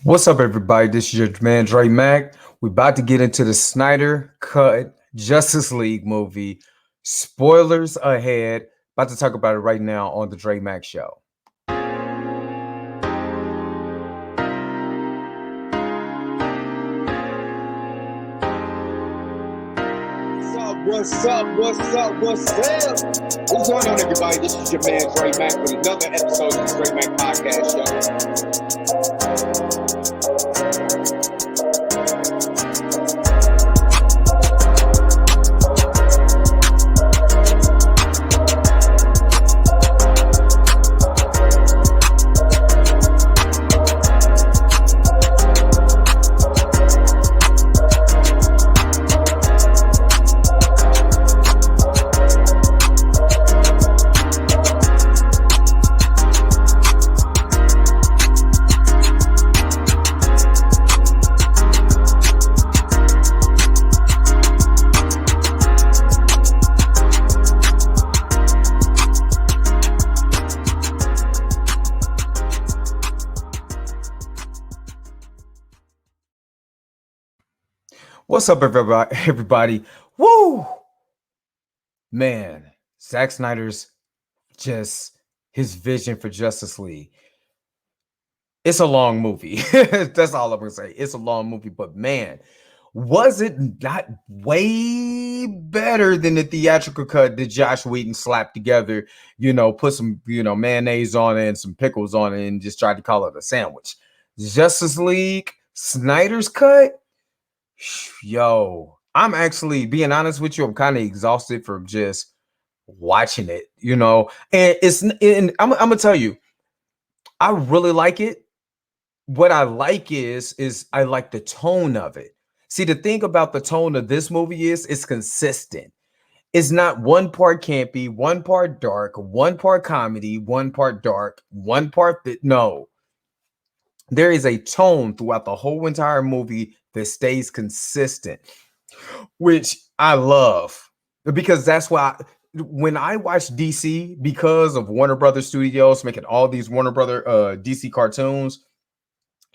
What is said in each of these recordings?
What's up, everybody? This is your man Dre Mac. We're about to get into the Snyder Cut Justice League movie. Spoilers ahead. About to talk about it right now on the Dre Mac Show. What's up? What's going on, everybody? This is your man Dre Mac with another episode of the Dre Mac Podcast What's up, everybody? Woo! Man, Zack Snyder's just his vision for Justice League. It's a long movie. That's all I'm gonna say. It's a long movie, but man, was it not way better than the theatrical cut that Josh Whedon slapped together? Put some mayonnaise on it and some pickles on it and just tried to call it a sandwich. Justice League Snyder's cut. Yo, I'm actually being honest with you. I'm kind of exhausted from just watching it, and I'm gonna tell you, I really like it. What I like is I like the tone of it. See, the thing about the tone of this movie is it's consistent. It's not one part campy, one part dark, one part comedy, one part dark, one part no. There is a tone throughout the whole entire movie that stays consistent, which I love, because that's why when I watch DC, because of Warner Brothers Studios making all these Warner Brother DC cartoons,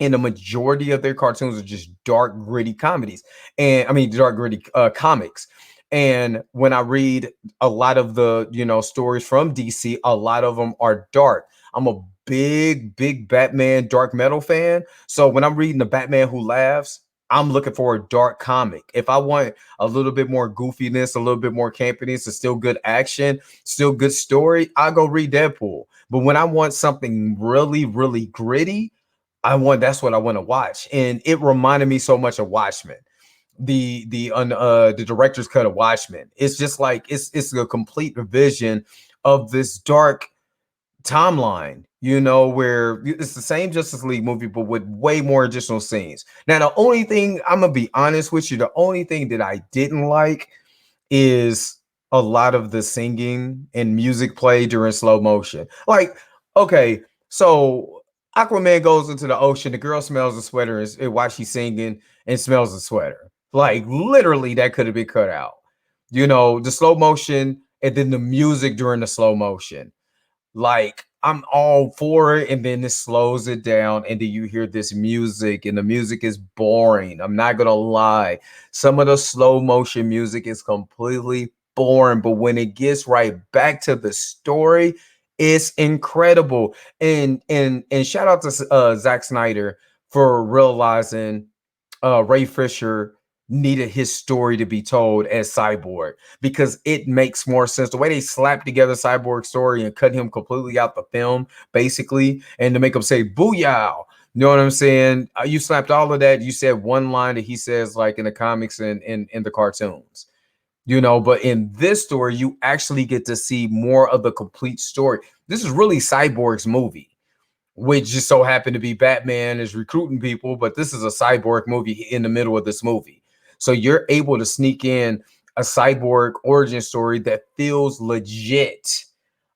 and the majority of their cartoons are just dark, gritty comedies, and dark, gritty comics. And when I read a lot of the stories from DC, a lot of them are dark. I'm a big Batman dark metal fan, so when I'm reading the Batman Who Laughs, I'm looking for a dark comic. If I want a little bit more goofiness, a little bit more campiness, and still good action, still good story, I'll go read Deadpool. But when I want something really, really gritty, that's what I want to watch. And it reminded me so much of Watchmen. The director's cut of Watchmen. It's just like it's a complete vision of this dark timeline, where it's the same Justice League movie, but with way more additional scenes. Now, the only thing, I'm gonna be honest with you, the only thing that I didn't like is a lot of the singing and music play during slow motion. Like, okay, so Aquaman goes into the ocean, the girl smells the sweater while she's singing and smells the sweater. Like, literally, that could have been cut out. The slow motion and then the music during the slow motion. Like, I'm all for it, and then it slows it down, and then you hear this music, and the music is boring. I'm not gonna lie. Some of the slow motion music is completely boring, but when it gets right back to the story, it's incredible. And shout out to Zack Snyder for realizing Ray Fisher needed his story to be told as Cyborg, because it makes more sense. The way they slapped together Cyborg's story and cut him completely out the film, basically, and to make him say "booyah," you know what I'm saying? You slapped all of that. You said one line that he says like in the comics and in the cartoons, but in this story, you actually get to see more of the complete story. This is really Cyborg's movie, which just so happened to be Batman is recruiting people, but this is a Cyborg movie in the middle of this movie. So you're able to sneak in a Cyborg origin story that feels legit,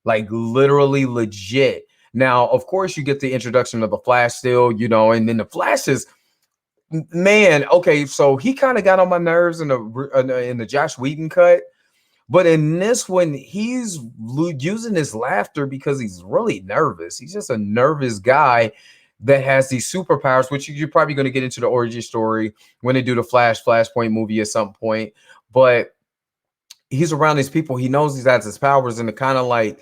like literally legit. Now, of course, you get the introduction of the Flash still, and then the Flash is, man, okay, so he kind of got on my nerves in the Josh Whedon cut. But in this one, he's using his laughter because he's really nervous. He's just a nervous guy that has these superpowers, which you're probably going to get into the origin story when they do the Flashpoint movie at some point. But he's around these people. He knows he has his powers, and to kind of like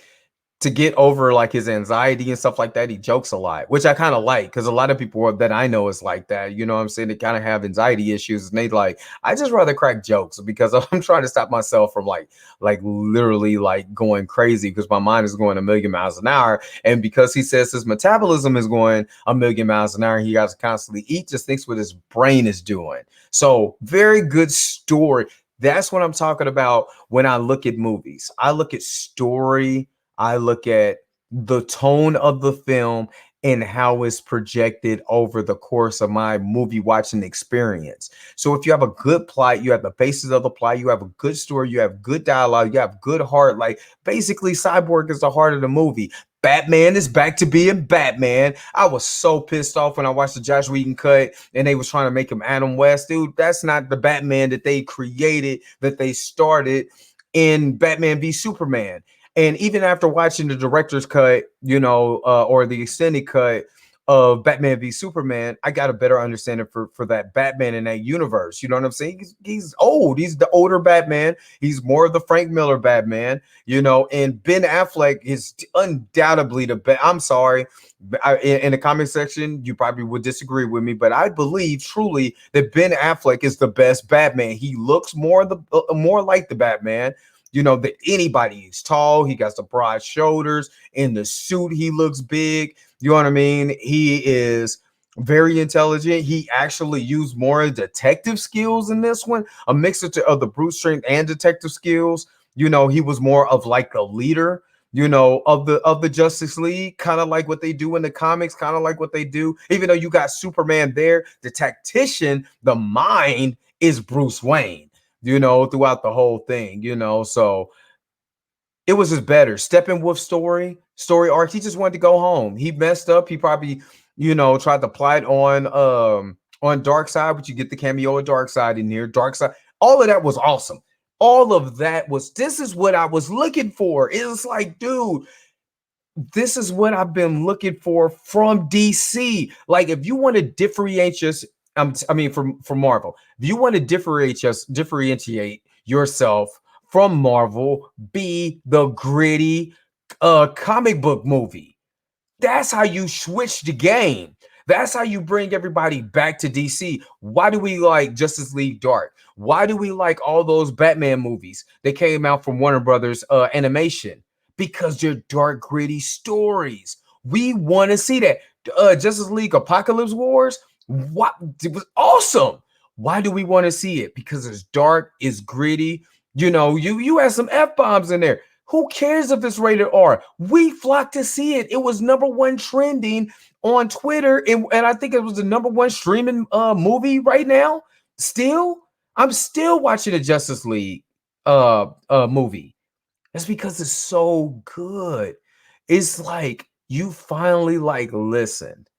to get over like his anxiety and stuff like that, he jokes a lot, which I kind of like, because a lot of people that I know is like that. You know what I'm saying? They kind of have anxiety issues, and they like, I just rather crack jokes because I'm trying to stop myself from like literally like going crazy, because my mind is going a million miles an hour. And because he says his metabolism is going a million miles an hour, he has to constantly eat, just thinks what his brain is doing. So very good story. That's what I'm talking about when I look at movies. I look at story, I look at the tone of the film and how it's projected over the course of my movie watching experience. So if you have a good plot, you have the basis of the plot, you have a good story, you have good dialogue, you have good heart. Like basically Cyborg is the heart of the movie. Batman is back to being Batman. I was so pissed off when I watched the Josh Whedon cut and they was trying to make him Adam West. Dude, that's not the Batman that they created, that they started in Batman v Superman. And even after watching the director's cut, or the extended cut of Batman v Superman, I got a better understanding for that Batman in that universe. You know what I'm saying? He's old. He's the older Batman. He's more of the Frank Miller Batman, and Ben Affleck is undoubtedly the best. I'm sorry. In the comment section, you probably would disagree with me, but I believe truly that Ben Affleck is the best Batman. He looks more like the Batman. That anybody. He's tall, he got the broad shoulders. In the suit, he looks big. You know what I mean? He is very intelligent. He actually used more detective skills in this one, a mixture of the brute strength and detective skills. He was more of like a leader, of the Justice League, kind of like what they do in the comics, kind of like what they do. Even though you got Superman there, the tactician, the mind is Bruce Wayne. Throughout the whole thing, so it was just better. Steppenwolf's story arc. He just wanted to go home. He messed up. He probably, tried to plot on Darkseid, but you get the cameo of Darkseid in here. Darkseid, all of that was awesome. All of that was, this is what I was looking for. It's like, dude, this is what I've been looking for from DC. Like, if you want to differentiate us, from Marvel, if you want to differentiate yourself from Marvel, be the gritty comic book movie. That's how you switch the game. That's how you bring everybody back to DC. Why do we like Justice League Dark? Why do we like all those Batman movies that came out from Warner Brothers Animation? Because they're dark, gritty stories. We want to see that. Justice League Apocalypse Wars, what, it was awesome. Why do we want to see it? Because it's dark, it's gritty. You had some F-bombs in there. Who cares if it's rated R? We flocked to see it. It was #1 trending on Twitter, and I think it was the #1 streaming movie right now. I'm still watching the Justice League movie. That's because it's so good. It's like you finally listened.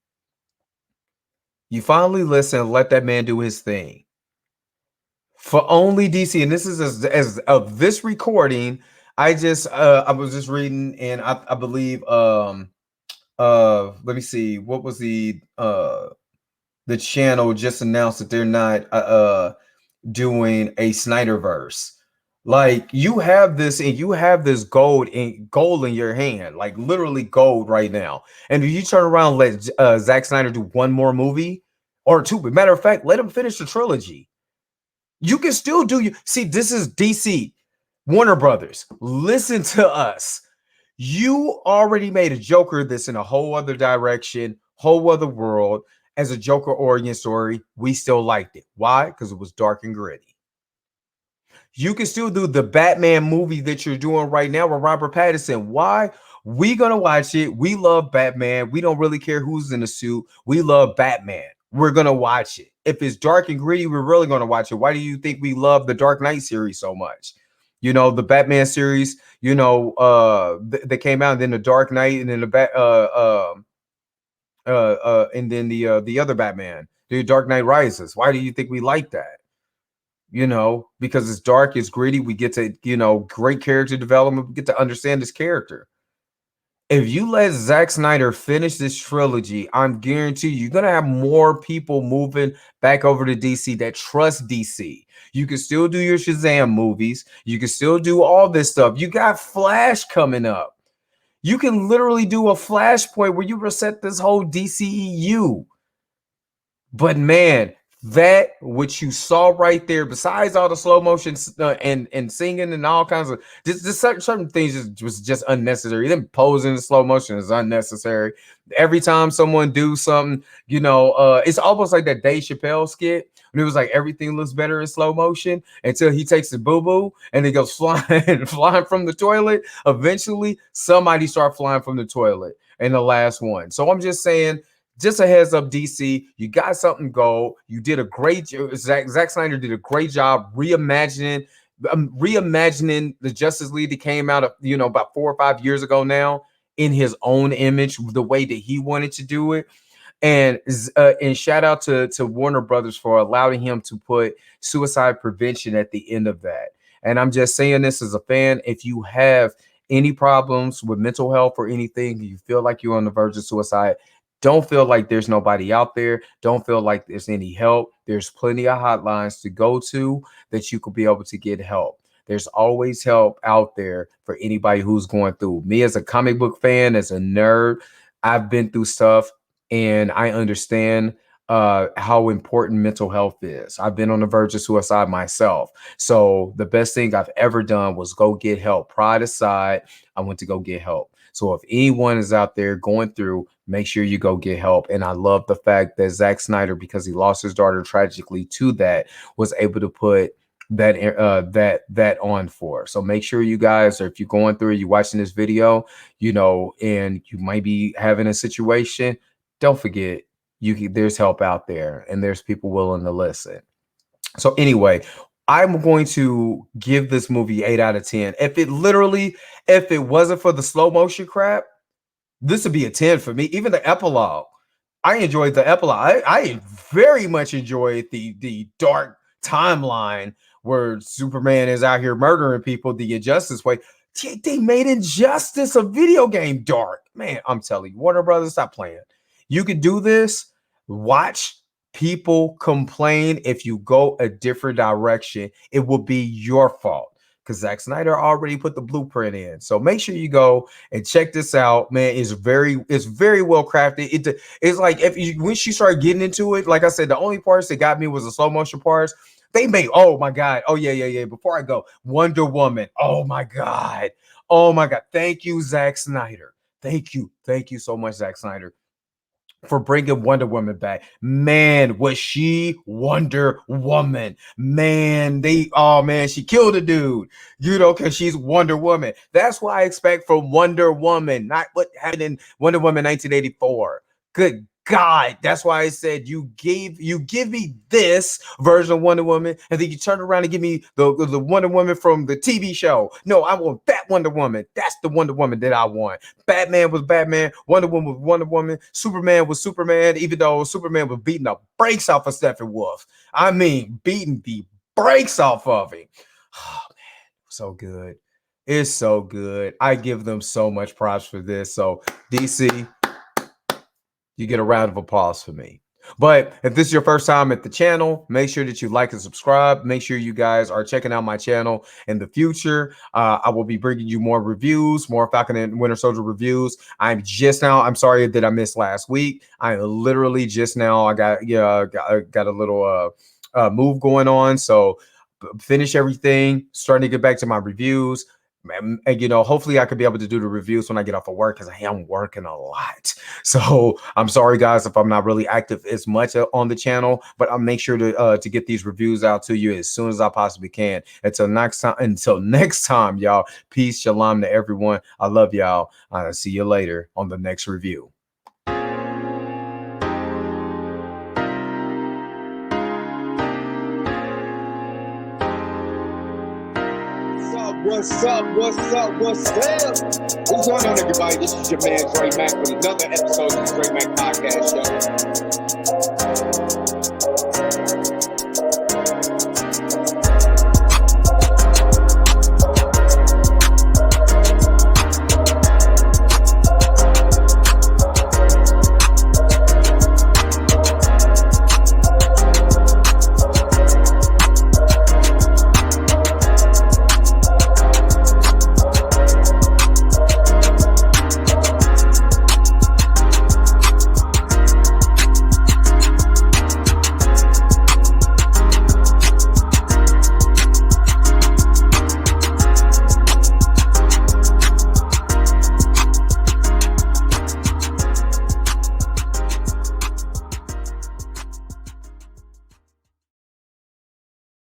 You finally listen, let that man do his thing. For only DC, and this is as of this recording, I was just reading, and I believe let me see, what was the channel just announced that they're not doing a Snyderverse. Like, you have this, and you have this gold in your hand, like literally gold right now. And if you turn around, let Zack Snyder do one more movie or two, but matter of fact, let him finish the trilogy. You can still do you. See, this is DC, Warner Brothers. Listen to us. You already made a Joker that's in a whole other direction, whole other world. As a Joker origin story, we still liked it. Why? Because it was dark and gritty. You can still do the Batman movie that you're doing right now with Robert Pattinson. Why? We gonna watch it. We love Batman. We don't really care who's in the suit. We love Batman. We're gonna watch it. If it's dark and gritty, we're really gonna watch it. Why do you think we love the Dark Knight series so much? The Batman series, that came out, and then the Dark Knight, and then and then the other Batman, the Dark Knight Rises. Why do you think we like that? Because it's dark, it's gritty. We get to, great character development. We get to understand this character. if you let Zack Snyder finish this trilogy, I'm guaranteed you're gonna have more people moving back over to DC that trust DC. You can still do your Shazam movies. You can still do all this stuff. You got Flash coming up. You can literally do a Flashpoint where you reset this whole DCEU. But man, that what you saw right there, besides all the slow motion and singing and all kinds of just certain things, was just unnecessary. Them posing in slow motion is unnecessary. Every time someone do something, it's almost like that Dave Chappelle skit when it was like everything looks better in slow motion until he takes the boo-boo and he goes flying from the toilet. Eventually, somebody start flying from the toilet in the last one. So I'm just saying, just a heads up, DC, you got something gold. You did a great job. Zack Snyder did a great job reimagining the Justice League that came out of, about 4 or 5 years ago now in his own image, the way that he wanted to do it. And shout out to Warner Brothers for allowing him to put suicide prevention at the end of that. And I'm just saying this as a fan, if you have any problems with mental health or anything, you feel like you're on the verge of suicide, don't feel like there's nobody out there. Don't feel like there's any help. There's plenty of hotlines to go to that you could be able to get help. There's always help out there for anybody who's going through. Me as a comic book fan, as a nerd, I've been through stuff and I understand how important mental health is. I've been on the verge of suicide myself. So the best thing I've ever done was go get help. Pride aside, I went to go get help. So if anyone is out there going through, make sure you go get help. And I love the fact that Zack Snyder, because he lost his daughter tragically to that, was able to put that on for. So make sure you guys, or if you're going through it, you're watching this video, and you might be having a situation, don't forget, there's help out there and there's people willing to listen. So anyway, I'm going to give this movie 8 out of 10. If it wasn't for the slow motion crap, this would be a 10 for me. Even the epilogue, I enjoyed the epilogue. I very much enjoyed the dark timeline where Superman is out here murdering people the Injustice way. They made Injustice a video game dark. Man, I'm telling you, Warner Brothers, stop playing. You could do this. Watch people complain if you go a different direction. It will be your fault, because Zack Snyder already put the blueprint in. So make sure you go and check this out, man. It's very well crafted. It's like when she started getting into it, like I said, the only parts that got me was the slow motion parts. They made, oh my God. Oh yeah. Before I go, Wonder Woman. Oh my God. Thank you, Zack Snyder. Thank you so much, Zack Snyder, for bringing Wonder Woman back. Man, was she Wonder Woman. Man, she killed a dude, because she's Wonder Woman. That's what I expect from Wonder Woman, not what happened in Wonder Woman 1984. Good God, that's why I said you give me this version of Wonder Woman, and then you turn around and give me the Wonder Woman from the TV show. No, I want that Wonder Woman. That's the Wonder Woman that I want. Batman was Batman. Wonder Woman was Wonder Woman. Superman was Superman, even though Superman was beating the brakes off of Steppenwolf. I mean, beating the brakes off of him. Oh man, so good. It's so good. I give them so much props for this. So DC, you get a round of applause for me. But if this is your first time at the channel, make sure that you like and subscribe. Make sure you guys are checking out my channel in the future. I will be bringing you more reviews, more Falcon and Winter Soldier reviews. I'm sorry that I missed last week. I literally just now, I got a little move going on. So finish everything, starting to get back to my reviews. And, hopefully I could be able to do the reviews when I get off of work, because I am working a lot. So I'm sorry, guys, if I'm not really active as much on the channel, but I'll make sure to get these reviews out to you as soon as I possibly can. Until next time, y'all, peace, shalom to everyone. I love y'all. I'll see you later on the next review. What's up? What's going on, everybody? This is your man, Dre Mack, with another episode of the Dre Mack Podcast Show.